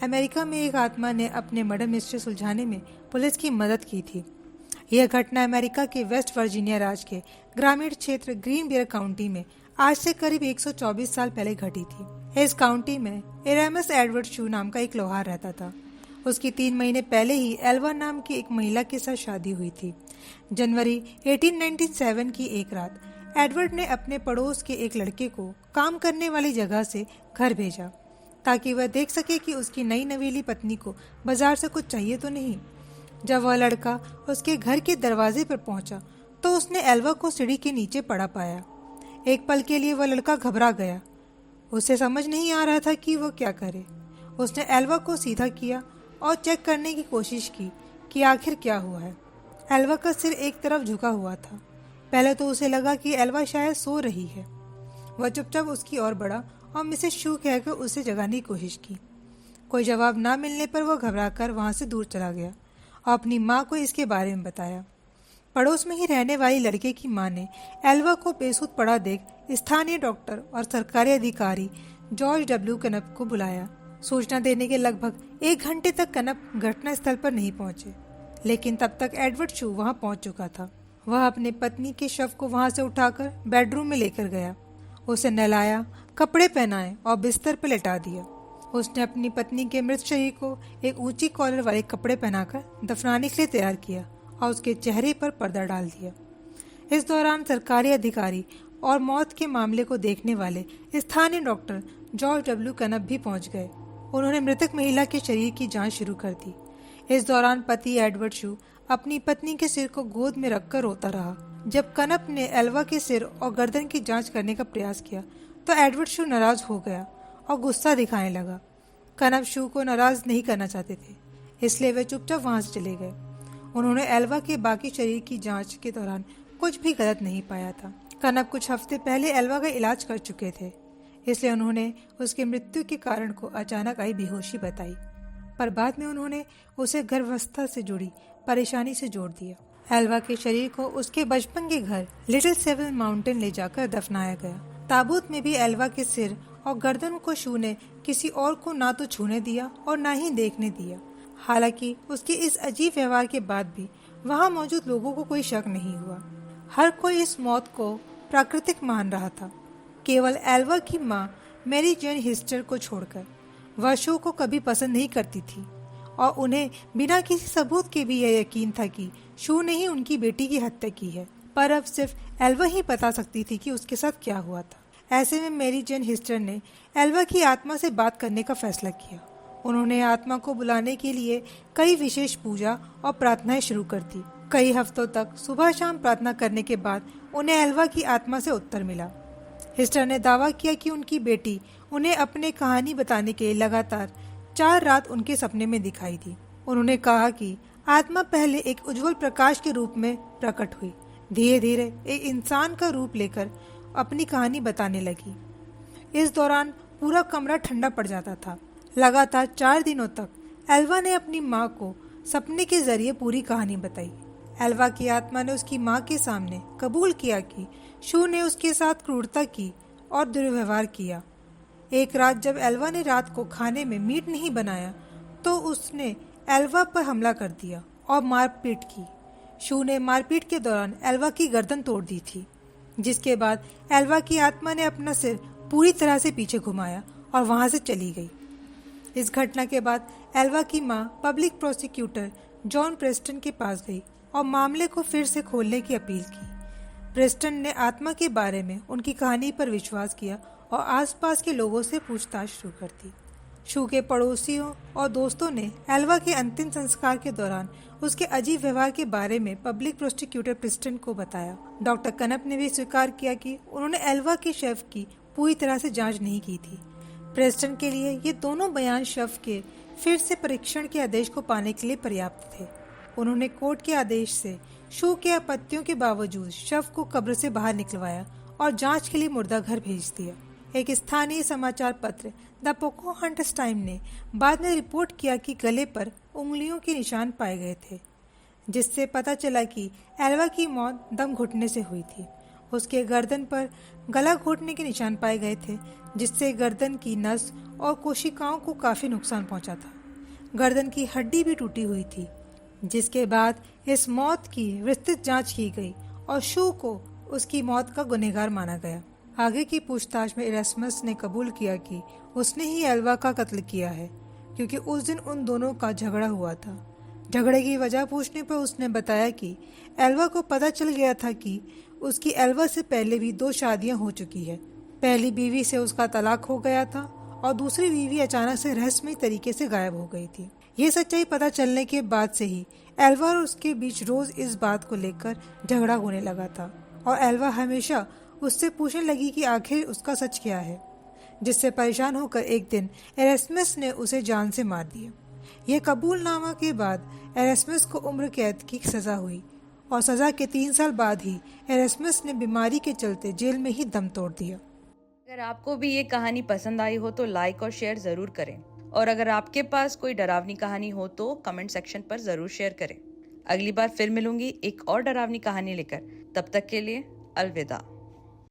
America में एक आत्मा ने अपने मर्डर मिस्ट्री सुलझाने में पुलिस की मदद की थी। यह घटना अमेरिका के वेस्ट वर्जीनिया राज्य के ग्रामीण क्षेत्र ग्रीन बियर काउंटी में आज से करीब 124 साल पहले घटी थी। इस काउंटी में एरामस एडवर्ड शू नाम का एक लोहार रहता था। उसकी 3 महीने पहले ही एल्वा नाम की एक महिला के साथ शादी हुई थी। जनवरी 1897 की एक रात एडवर्ड ने अपने पड़ोस के एक लड़के को काम करने वाली जगह से घर भेजा ताकि वह देख सके कि उसकी नई नवेली पत्नी को बाजार से कुछ चाहिए तो नहीं। जब वह लड़का उसके घर के दरवाजे पर पहुंचा तो उसने एल्वा को सीढ़ी के नीचे पड़ा पाया। एक पल के लिए वह लड़का घबरा गया। उसे समझ नहीं आ रहा था कि वह क्या करे। उसने एल्वा को सीधा किया और चेक करने की कोशिश की कि आखिर क्या हुआ है। एल्वा का सिर एक तरफ झुका हुआ था। पहले तो उसे लगा कि एल्वा शायद सो रही है। वह चुपचाप उसकी ओर बढ़ा और मिसेस शू कहकर उसे जगाने की कोशिश की। कोई जवाब ना मिलने पर वह घबराकर वहां से दूर चला गया और अपनी माँ को इसके बारे में बताया। पड़ोस में ही रहने वाली लड़के की माँ ने एल्वा को बेसुध पड़ा देख स्थानीय डॉक्टर और सरकारी अधिकारी जॉर्ज डब्ल्यू कनप को बुलाया। सूचना देने के लगभग 1 घंटे तक कनप घटना स्थल पर नहीं पहुंचे, लेकिन तब तक एडवर्ड शू वहां पहुंच चुका था। वह अपनी पत्नी के शव को वहां से उठाकर बेडरूम में लेकर गया। उसे नहलाया, कपड़े पहनाए और बिस्तर पर लेटा दिया। उसने अपनी पत्नी के मृत शरीर को एक ऊंची कॉलर वाले कपड़े पहनाकर दफनाने के लिए तैयार किया और उसके चेहरे पर पर्दा डाल दिया। इस दौरान सरकारी अधिकारी और मौत के मामले को देखने वाले स्थानीय डॉक्टर जॉर्ज डब्ल्यू कनप भी पहुंच गए। उन्होंने मृतक महिला के शरीर की जांच शुरू कर दी। इस दौरान पति एडवर्ड शू अपनी पत्नी के सिर को गोद में रखकर रोता रहा। जब कनप ने एल्वा के सिर और गर्दन की जांच करने का प्रयास किया तो एडवर्ड शू नाराज हो गया और गुस्सा दिखाने लगा। कनप शू को नाराज नहीं करना चाहते थे, इसलिए वे चुपचाप वहां से चले गए। उन्होंने एल्वा के बाकी शरीर की जांच के दौरान कुछ भी गलत नहीं पाया था। कनप कुछ हफ्ते पहले एल्वा का इलाज कर चुके थे, इसलिए उन्होंने उसकी मृत्यु के कारण को अचानक आई बेहोशी बताई, पर बाद में उन्होंने उसे गर्भावस्था से जुड़ी परेशानी से जोड़ दिया। एल्वा के शरीर को उसके बचपन के घर लिटिल सेवन माउंटेन ले जाकर दफनाया गया। ताबूत में भी एल्वा के सिर और गर्दन को शू ने किसी और को ना तो छूने दिया और ना ही देखने दिया। हालांकि उसके इस अजीब व्यवहार के बाद भी वहां मौजूद लोगों को कोई शक नहीं हुआ। हर कोई इस मौत को प्राकृतिक मान रहा था, केवल एल्वा की माँ मैरी जेन हिस्टर को छोड़कर। वह शू को कभी पसंद नहीं करती थी और उन्हें बिना किसी सबूत के भी यह यकीन था कि शू ने ही उनकी बेटी की हत्या की है। पर अब सिर्फ एल्वा ही बता सकती थी कि उसके साथ क्या हुआ था। ऐसे में मैरी जेन हिस्टर ने एल्वा की आत्मा से बात करने का फैसला किया। उन्होंने आत्मा को बुलाने के लिए कई विशेष पूजा और प्रार्थनाएं शुरू कर दी। कई हफ्तों तक सुबह शाम प्रार्थना करने के बाद उन्हें एल्वा की आत्मा से उत्तर मिला। हिस्टर ने दावा किया कि उनकी बेटी उन्हें अपने कहानी बताने के लिए लगातार 4 रात उनके सपने में दिखाई दी। उन्होंने कहा कि आत्मा पहले एक उज्जवल प्रकाश के रूप में प्रकट हुई, धीरे धीरे एक इंसान का रूप लेकर अपनी कहानी बताने लगी। इस दौरान पूरा कमरा ठंडा पड़ जाता था। लगातार 4 दिनों तक एल्वा ने अपनी माँ को सपने के जरिए पूरी कहानी बताई। एल्वा की आत्मा ने उसकी माँ के सामने कबूल किया कि शू ने उसके साथ क्रूरता की और दुर्व्यवहार किया। एक रात जब एल्वा ने रात को खाने में मीट नहीं बनाया तो उसने एल्वा पर हमला कर दिया और मारपीट की। शू ने मारपीट के दौरान एल्वा की गर्दन तोड़ दी थी, जिसके बाद एल्वा की आत्मा ने अपना सिर पूरी तरह से पीछे घुमाया और वहां से चली गई। इस घटना के बाद एल्वा की मां पब्लिक प्रोसिक्यूटर जॉन प्रेस्टन के पास गई और मामले को फिर से खोलने की अपील की। प्रेस्टन ने आत्मा के बारे में उनकी कहानी पर विश्वास किया और आसपास के लोगों से पूछताछ शुरू कर दी। शू के पड़ोसियों और दोस्तों ने एल्वा के अंतिम संस्कार के दौरान उसके अजीब व्यवहार के बारे में पब्लिक प्रोसिक्यूटर प्रेस्टन को बताया। डॉक्टर कनप ने भी स्वीकार किया कि उन्होंने एल्वा के शव की पूरी तरह से जांच नहीं की थी। प्रेस्टन के लिए ये दोनों बयान शव के फिर से परीक्षण के आदेश को पाने के लिए पर्याप्त थे। उन्होंने कोर्ट के आदेश से शू के आपत्तियों के बावजूद शव को कब्र से बाहर निकलवाया और जांच के लिए मुर्दा घर भेज दिया। एक स्थानीय समाचार पत्र द पोकोहंट्स टाइम ने बाद में रिपोर्ट किया कि गले पर उंगलियों के निशान पाए गए थे, जिससे पता चला कि एल्वा की मौत दम घुटने से हुई थी। उसके गर्दन पर गला घोटने के निशान पाए गए थे, जिससे गर्दन की नस और कोशिकाओं को काफी नुकसान पहुंचा था। गर्दन की हड्डी भी टूटी हुई थी। जिसके बाद इस मौत की विस्तृत जांच की गई और शू को उसकी मौत का गुनहगार माना गया। आगे की पूछताछ में इरास्मस ने कबूल किया कि उसने ही एल्वा का कत्ल किया है, क्योंकि उस दिन उन दोनों का झगड़ा हुआ था। झगड़े की वजह पूछने पर उसने बताया कि एल्वा को पता चल गया था कि उसकी एल्वा से पहले भी 2 शादियां हो चुकी है। पहली बीवी से उसका तलाक हो गया था और दूसरी बीवी अचानक से रहस्यमय तरीके से गायब हो गई थी। ये सच्चाई पता चलने के बाद से ही एल्वा और उसके बीच रोज इस बात को लेकर झगड़ा होने लगा था और एल्वा हमेशा उससे पूछने लगी कि आखिर उसका सच क्या है, जिससे परेशान होकर एक दिन एरास्मस ने उसे जान से मार दिया। ये कबूलनामा के बाद एरास्मस को उम्र कैद की सजा हुई और सजा के 3 साल बाद ही एरास्मस ने बीमारी के चलते जेल में ही दम तोड़ दिया। अगर आपको भी ये कहानी पसंद आई हो तो लाइक और शेयर जरूर करें, और अगर आपके पास कोई डरावनी कहानी हो तो कमेंट सेक्शन पर जरूर शेयर करें। अगली बार फिर मिलूंगी एक और डरावनी कहानी लेकर। तब तक के लिए अलविदा।